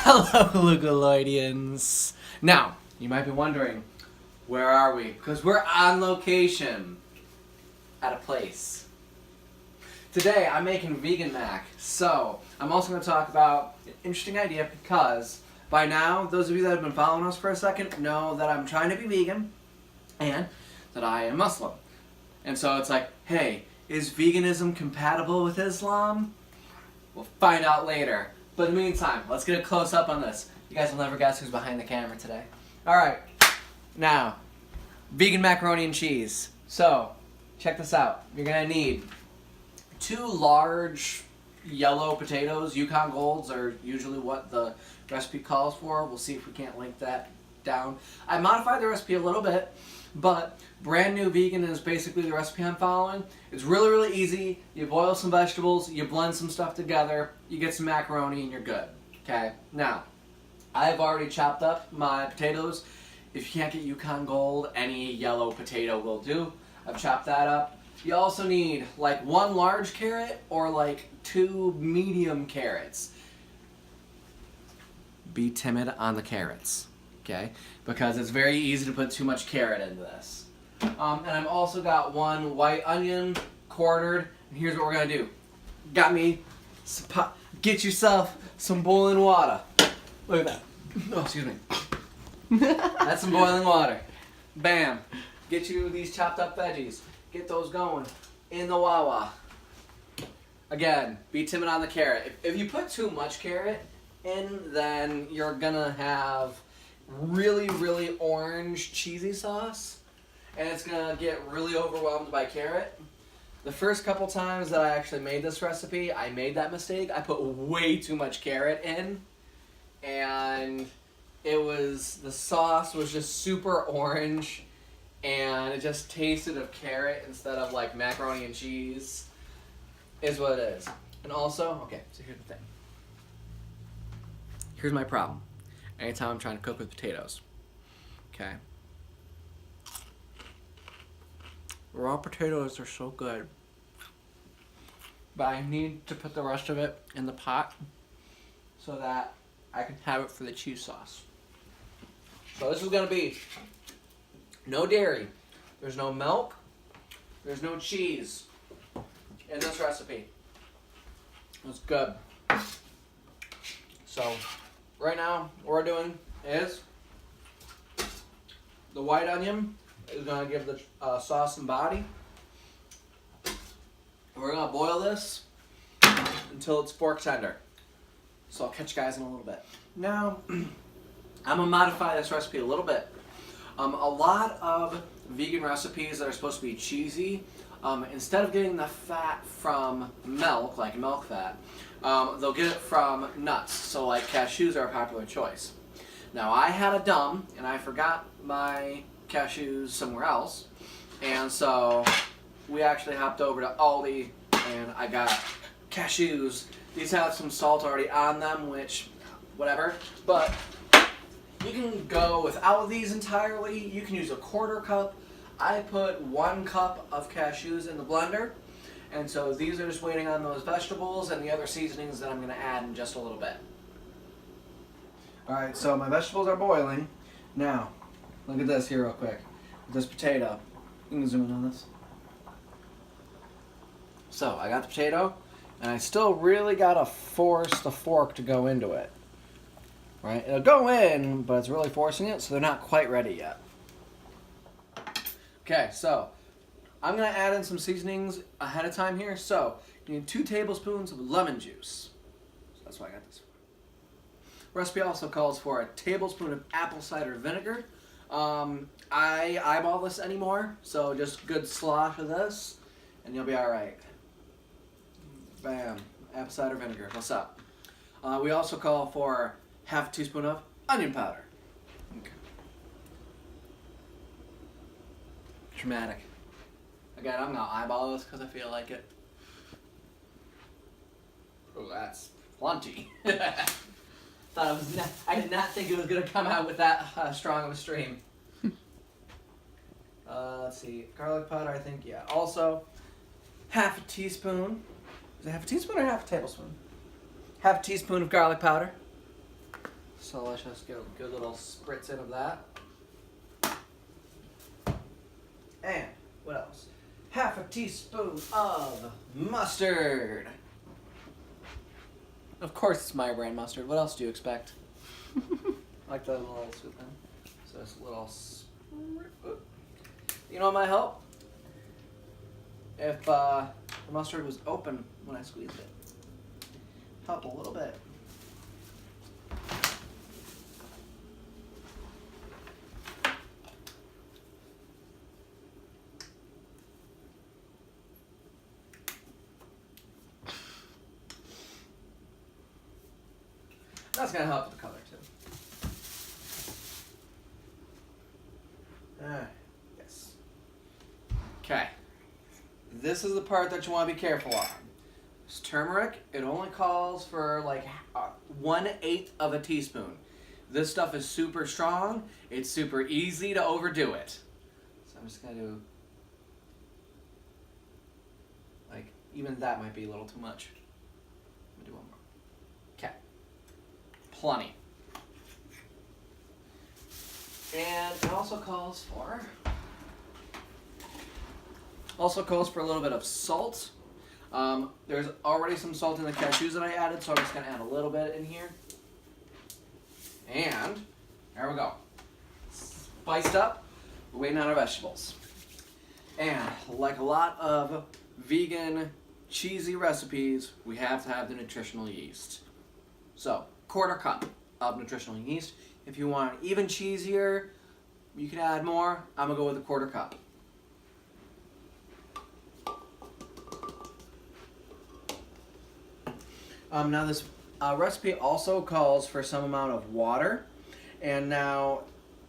Hello, LUGOLOYdians. Now, you might be wondering, where are we? Because we're on location at a place. Today, I'm making vegan mac. So, I'm also going to talk about an interesting idea because by now, those of you that have been following us for a second know that I'm trying to be vegan and that I am Muslim. And so it's like, hey, is veganism compatible with Islam? We'll find out later. But in the meantime, let's get a close-up on this. You guys will never guess who's behind the camera today. Alright, now, vegan macaroni and cheese. So, check this out. You're going to need 2 large yellow potatoes. Yukon Golds are usually what the recipe calls for. We'll see if we can't link that down. I modified the recipe a little bit, but brand new vegan is basically the recipe I'm following. It's really, really easy. You boil some vegetables, you blend some stuff together, you get some macaroni, and you're good. Okay? Now, I've already chopped up my potatoes. If you can't get Yukon Gold, any yellow potato will do. I've chopped that up. You also need like 1 large carrot or like 2 medium carrots. Be timid on the carrots, okay? Because it's very easy to put too much carrot into this. And I've also got 1 white onion quartered. And here's what we're gonna do. Get yourself some boiling water. Look at that. Oh, excuse me. That's some boiling water. Bam. Get you these chopped up veggies. Get those going in the Wawa. Again, be timid on the carrot. If you put too much carrot in, then you're gonna have really, really orange cheesy sauce, and it's gonna get really overwhelmed by carrot. The first couple times that I actually made this recipe, I made that mistake. I put way too much carrot in, and the sauce was just super orange, and it just tasted of carrot instead of like macaroni and cheese, is what it is. And also, okay, so here's the thing. Here's my problem. Anytime I'm trying to cook with potatoes, okay? Raw potatoes are so good, but I need to put the rest of it in the pot so that I can have it for the cheese sauce. So this is gonna be no dairy, there's no milk, there's no cheese in this recipe. It's good. So, right now, what we're doing is the white onion is going to give the sauce some body. We're going to boil this until it's fork tender. So I'll catch you guys in a little bit. Now, I'm going to modify this recipe a little bit. A lot of vegan recipes that are supposed to be cheesy, instead of getting the fat from milk, like milk fat, they'll get it from nuts, so like cashews are a popular choice. Now I had a dumb, and I forgot my cashews somewhere else, and so we actually hopped over to Aldi, and I got cashews. These have some salt already on them, which, whatever, but you can go without these entirely. You can use a 1/4 cup. I put 1 cup of cashews in the blender, and so these are just waiting on those vegetables and the other seasonings that I'm going to add in just a little bit. Alright, so my vegetables are boiling. Now, look at this here real quick. This potato. You can zoom in on this. So, I got the potato, and I still really got to force the fork to go into it. Right? It'll go in, but it's really forcing it, so they're not quite ready yet. Okay, so I'm going to add in some seasonings ahead of time here. So you need 2 tablespoons of lemon juice. So that's why I got this. Recipe also calls for a tablespoon of apple cider vinegar. I eyeball this anymore, so just good slosh of this, and you'll be all right. Bam, apple cider vinegar. What's up? We also call for 1/2 teaspoon of onion powder. Okay. Dramatic. Again, I'm gonna eyeball this because I feel like it. Oh, that's plenty. I did not think it was gonna come out with that strong of a stream. Let's see, garlic powder. I think, yeah. Also, 1/2 teaspoon. Is it 1/2 teaspoon or 1/2 tablespoon? 1/2 teaspoon of garlic powder. So let's just get a good little spritz in of that. And what else? Half a teaspoon of mustard. Of course it's my brand mustard. What else do you expect? Like the little swoop in. So it's a little spritz. You know what might help? If the mustard was open when I squeezed it. Help a little bit. That's going to help with the color too. Yes. Okay. This is the part that you want to be careful on. This turmeric, it only calls for like 1/8 of a teaspoon. This stuff is super strong. It's super easy to overdo it. So I'm just going to do, like, even that might be a little too much. I'm going to do one more. Okay. Plenty. And it also calls for a little bit of salt. There's already some salt in the cashews that I added, so I'm just going to add a little bit in here. And there we go. Spiced up. We're waiting on our vegetables. And like a lot of vegan, cheesy recipes, we have to have the nutritional yeast. So, 1/4 cup of nutritional yeast. If you want it even cheesier, you can add more. I'm going to go with a 1/4 cup. Now this recipe also calls for some amount of water, and now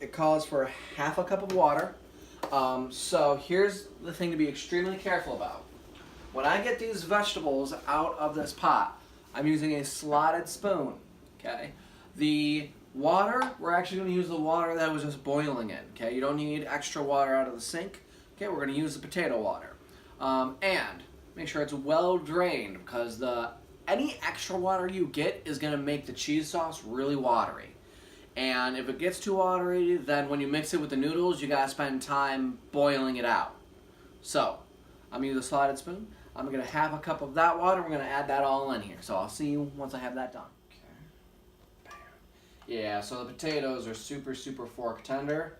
it calls for 1/2 cup of water. So here's the thing to be extremely careful about. When I get these vegetables out of this pot, I'm using a slotted spoon, okay? The water, we're actually going to use the water that was just boiling in, okay? You don't need extra water out of the sink, okay? We're going to use the potato water. And make sure it's well drained, because any extra water you get is going to make the cheese sauce really watery. And if it gets too watery, then when you mix it with the noodles, you got to spend time boiling it out. So, I'm going to use a slotted spoon. I'm going to get 1/2 cup of that water. We're going to add that all in here. So I'll see you once I have that done. Okay. Yeah, so the potatoes are super, super fork tender.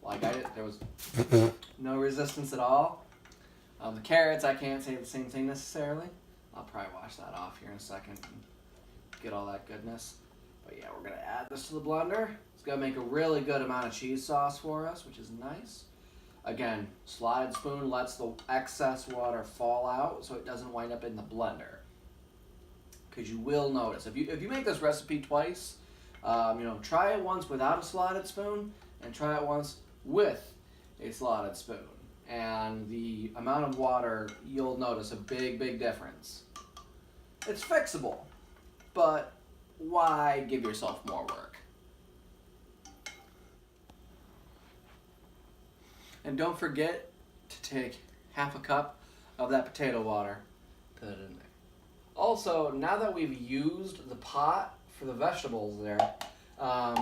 Like there was no resistance at all. The carrots, I can't say the same thing necessarily. I'll probably wash that off here in a second and get all that goodness. But yeah, we're going to add this to the blender. It's going to make a really good amount of cheese sauce for us, which is nice. Again, slotted spoon lets the excess water fall out so it doesn't wind up in the blender. Because you will notice, if you make this recipe twice, try it once without a slotted spoon and try it once with a slotted spoon. And the amount of water, you'll notice a big, big difference. It's fixable, but why give yourself more work? And don't forget to take 1/2 cup of that potato water, put it in there. Also, now that we've used the pot for the vegetables there,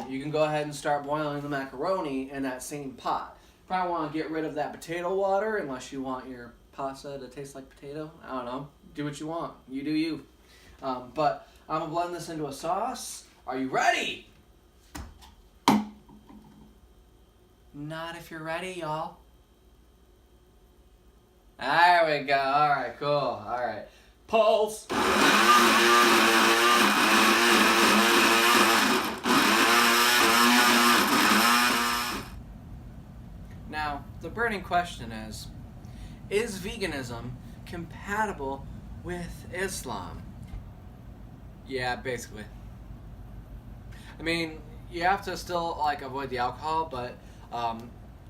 you can go ahead and start boiling the macaroni in that same pot. Probably want to get rid of that potato water unless you want your pasta to taste like potato. I don't know. Do what you want. You do you. But I'm going to blend this into a sauce. Are you ready? Not if you're ready, y'all. There we go. All right, cool. All right. Pulse. Now, the burning question is veganism compatible with Islam? Yeah, basically. I mean, you have to still avoid the alcohol, but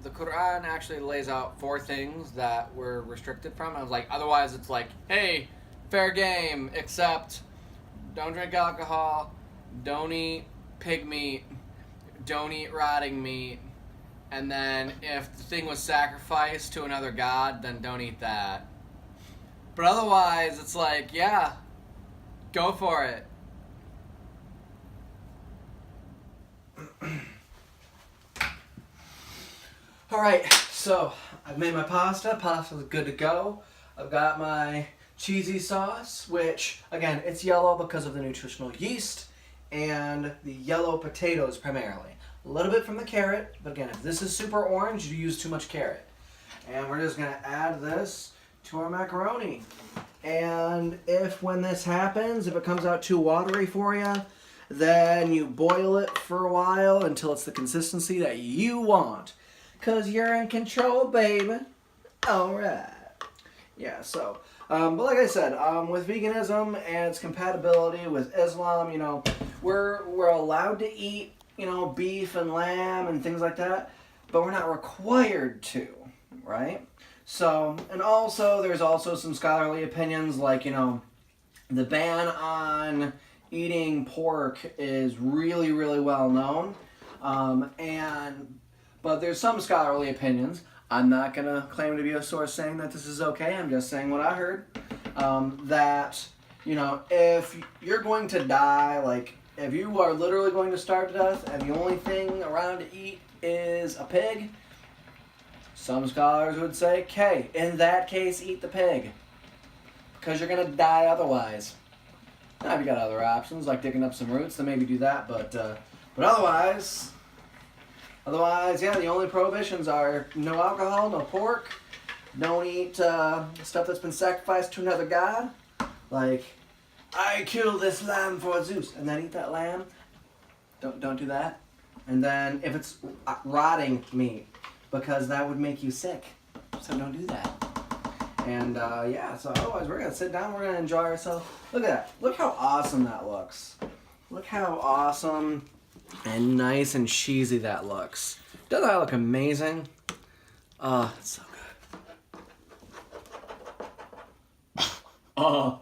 the Quran actually lays out 4 things that we're restricted from. I was like, otherwise it's like, hey, fair game, except don't drink alcohol, don't eat pig meat, don't eat rotting meat, and then if the thing was sacrificed to another god, then don't eat that. But otherwise, it's like, yeah, go for it. Alright, so I've made my pasta. Pasta's good to go. I've got my cheesy sauce, which, again, it's yellow because of the nutritional yeast and the yellow potatoes primarily. A little bit from the carrot, but again, if this is super orange, you use too much carrot. And we're just going to add this to our macaroni. And if when this happens, if it comes out too watery for you, then you boil it for a while until it's the consistency that you want. Because you're in control, baby. Alright. Yeah, so, but like I said, with veganism and its compatibility with Islam, you know, we're allowed to eat, you know, beef and lamb and things like that, but we're not required to, right? So, and also, there's also some scholarly opinions like, you know, the ban on eating pork is really, really well known, but there's some scholarly opinions. I'm not going to claim to be a source saying that this is okay. I'm just saying what I heard. That, you know, if you're going to die, like, if you are literally going to starve to death and the only thing around to eat is a pig, some scholars would say, okay, in that case, eat the pig. Because you're going to die otherwise. Now, if you got other options, like digging up some roots, then maybe do that. But otherwise, yeah, the only prohibitions are no alcohol, no pork, don't eat stuff that's been sacrificed to another god. Like, I killed this lamb for Zeus, and then eat that lamb. Don't do that. And then if it's rotting meat, because that would make you sick, so don't do that. And yeah, so otherwise we're gonna sit down, we're gonna enjoy ourselves. Look at that. Look how awesome that looks. Look how awesome and nice and cheesy that looks. Doesn't that look amazing? Oh, it's so good. Oh.